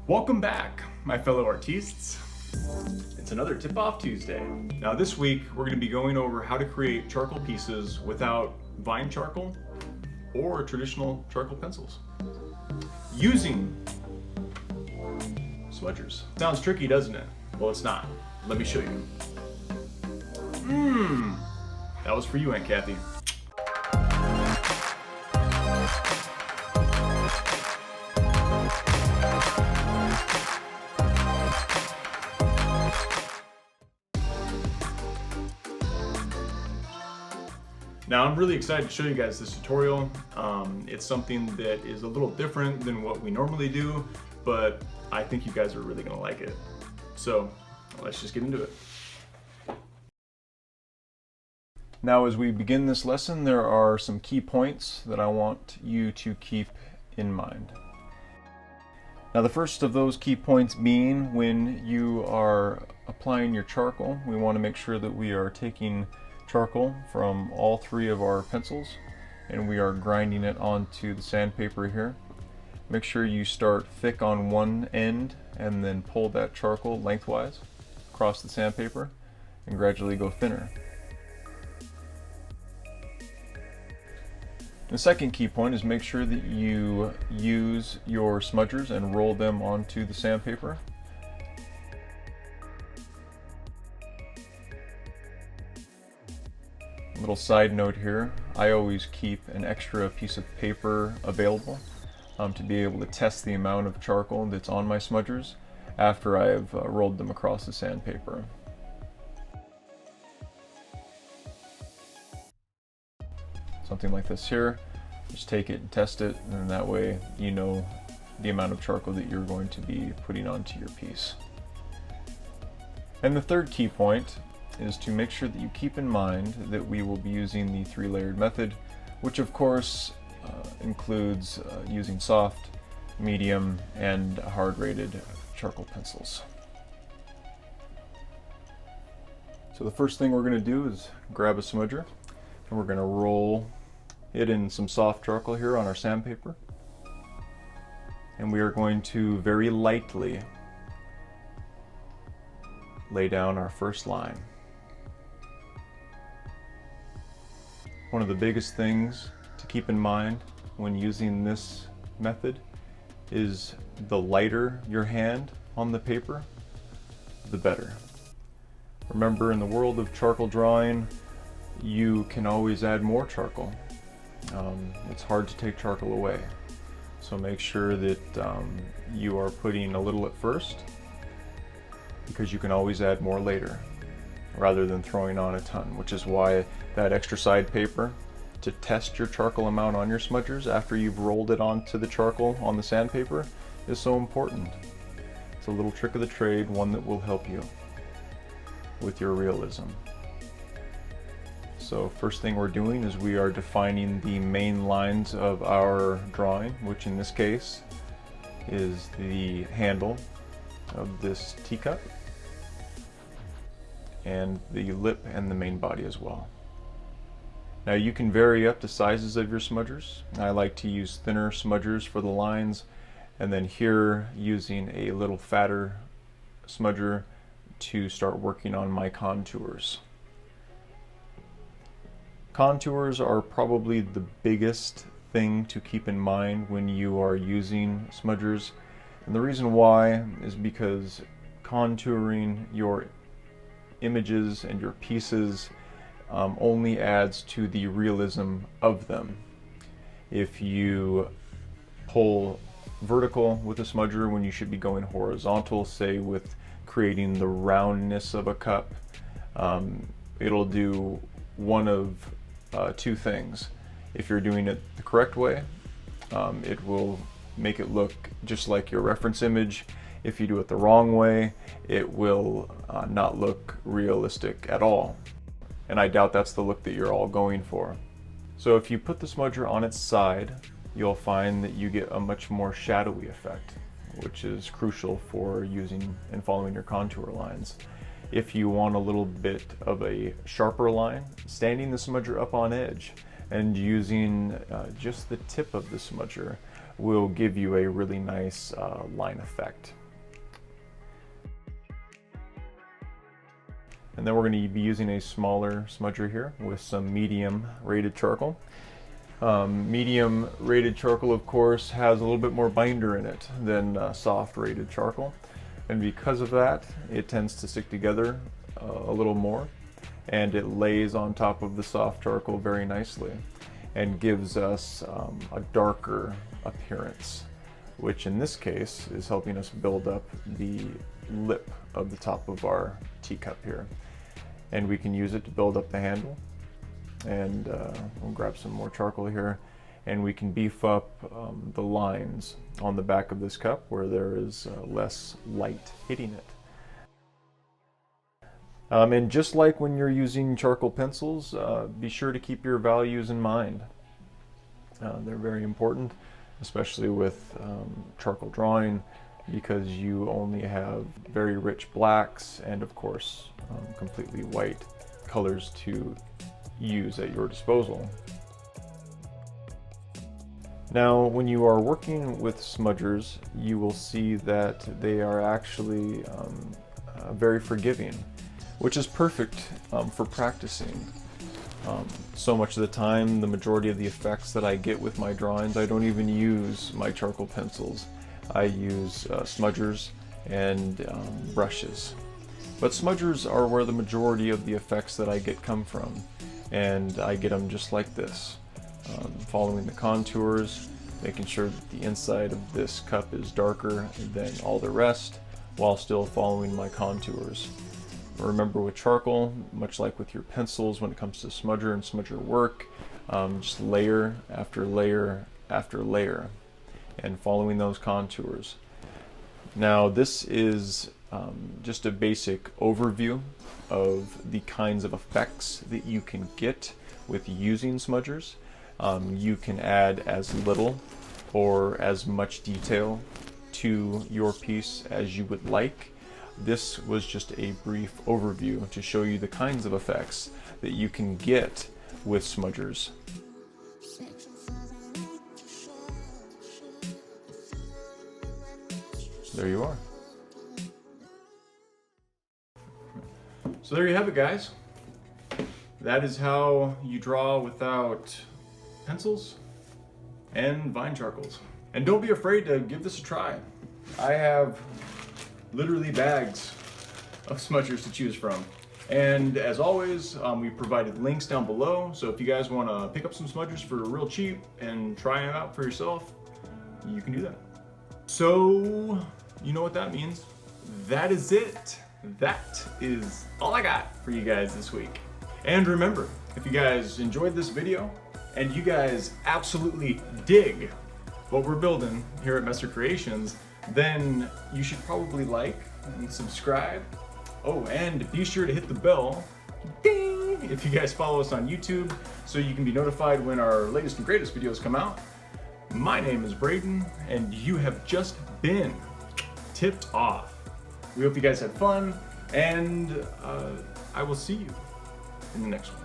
Welcome back, my fellow artistes. It's another Tip-Off Tuesday. Now this week, we're going to be going over how to create charcoal pieces without vine charcoal or traditional charcoal pencils. Using smudgers. Sounds tricky, doesn't it? Well, it's not. Let me show you. That was for you, Aunt Kathy. Now I'm really excited to show you guys this tutorial. It's something that is a little different than what we normally do, but I think you guys are really gonna like it. So let's just get into it. Now as we begin this lesson, there are some key points that I want you to keep in mind. Now the first of those key points being when you are applying your charcoal, we want to make sure that we are taking charcoal from all three of our pencils and we are grinding it onto the sandpaper here. Make sure you start thick on one end and then pull that charcoal lengthwise across the sandpaper and gradually go thinner. The second key point is make sure that you use your smudgers and roll them onto the sandpaper. Little side note here, I always keep an extra piece of paper available to be able to test the amount of charcoal that's on my smudgers after I've rolled them across the sandpaper. Something like this here, just take it and test it, and that way you know the amount of charcoal that you're going to be putting onto your piece. And the third key point is to make sure that you keep in mind that we will be using the three-layered method, which of course includes using soft, medium, and hard-rated charcoal pencils. So the first thing we're going to do is grab a smudger and we're going to roll it in some soft charcoal here on our sandpaper, and we are going to very lightly lay down our first line. One of the biggest things to keep in mind when using this method is the lighter your hand on the paper, the better. Remember, in the world of charcoal drawing, you can always add more charcoal. It's hard to take charcoal away. So make sure that you are putting a little at first, because you can always add more later, rather than throwing on a ton, which is why that extra side paper to test your charcoal amount on your smudgers after you've rolled it onto the charcoal on the sandpaper is so important. It's a little trick of the trade, one that will help you with your realism. So first thing we're doing is we are defining the main lines of our drawing, which in this case is the handle of this teacup and the lip and the main body as well. Now you can vary up the sizes of your smudgers. I like to use thinner smudgers for the lines, and then here using a little fatter smudger to start working on my contours. Contours are probably the biggest thing to keep in mind when you are using smudgers, and the reason why is because contouring your images and your pieces only adds to the realism of them. If you pull vertical with a smudger when you should be going horizontal, say with creating the roundness of a cup, it'll do one of two things. If you're doing it the correct way, it will make it look just like your reference image. If you do it the wrong way, it will not look realistic at all. And I doubt that's the look that you're all going for. So if you put the smudger on its side, you'll find that you get a much more shadowy effect, which is crucial for using and following your contour lines. If you want a little bit of a sharper line, standing the smudger up on edge and using just the tip of the smudger will give you a really nice line effect. And then we're going to be using a smaller smudger here with some medium rated charcoal. Medium rated charcoal, of course, has a little bit more binder in it than soft rated charcoal. And because of that, it tends to stick together a little more, and it lays on top of the soft charcoal very nicely and gives us a darker appearance, which in this case is helping us build up the lip of the top of our teacup here. And we can use it to build up the handle. And we'll grab some more charcoal here, and we can beef up the lines on the back of this cup where there is less light hitting it. And just like when you're using charcoal pencils, be sure to keep your values in mind. They're very important, especially with charcoal drawing, because you only have very rich blacks and, of course, completely white colors to use at your disposal. Now, when you are working with smudgers, you will see that they are actually very forgiving, which is perfect for practicing. So much of the time, the majority of the effects that I get with my drawings, I don't even use my charcoal pencils. I use smudgers and brushes. But smudgers are where the majority of the effects that I get come from, and I get them just like this, following the contours, making sure that the inside of this cup is darker than all the rest, while still following my contours. Remember, with charcoal, much like with your pencils when it comes to smudger and smudger work, just layer after layer after layer and following those contours. Now, this is just a basic overview of the kinds of effects that you can get with using smudgers. You can add as little or as much detail to your piece as you would like. This was just a brief overview to show you the kinds of effects that you can get with smudgers. There you are. So there you have it, guys. That is how you draw without pencils and vine charcoals. And don't be afraid to give this a try. I have literally bags of smudgers to choose from. And as always, we provided links down below, so if you guys want to pick up some smudgers for real cheap and try them out for yourself, you can do that. So, you know what that means. That is it. That is all I got for you guys this week. And remember, if you guys enjoyed this video and you guys absolutely dig what we're building here at Messer Creations, then you should probably like and subscribe. Oh, and be sure to hit the bell, ding, if you guys follow us on YouTube, so you can be notified when our latest and greatest videos come out. My name is Braden, and you have just been tipped off. We hope you guys had fun, and I will see you in the next one.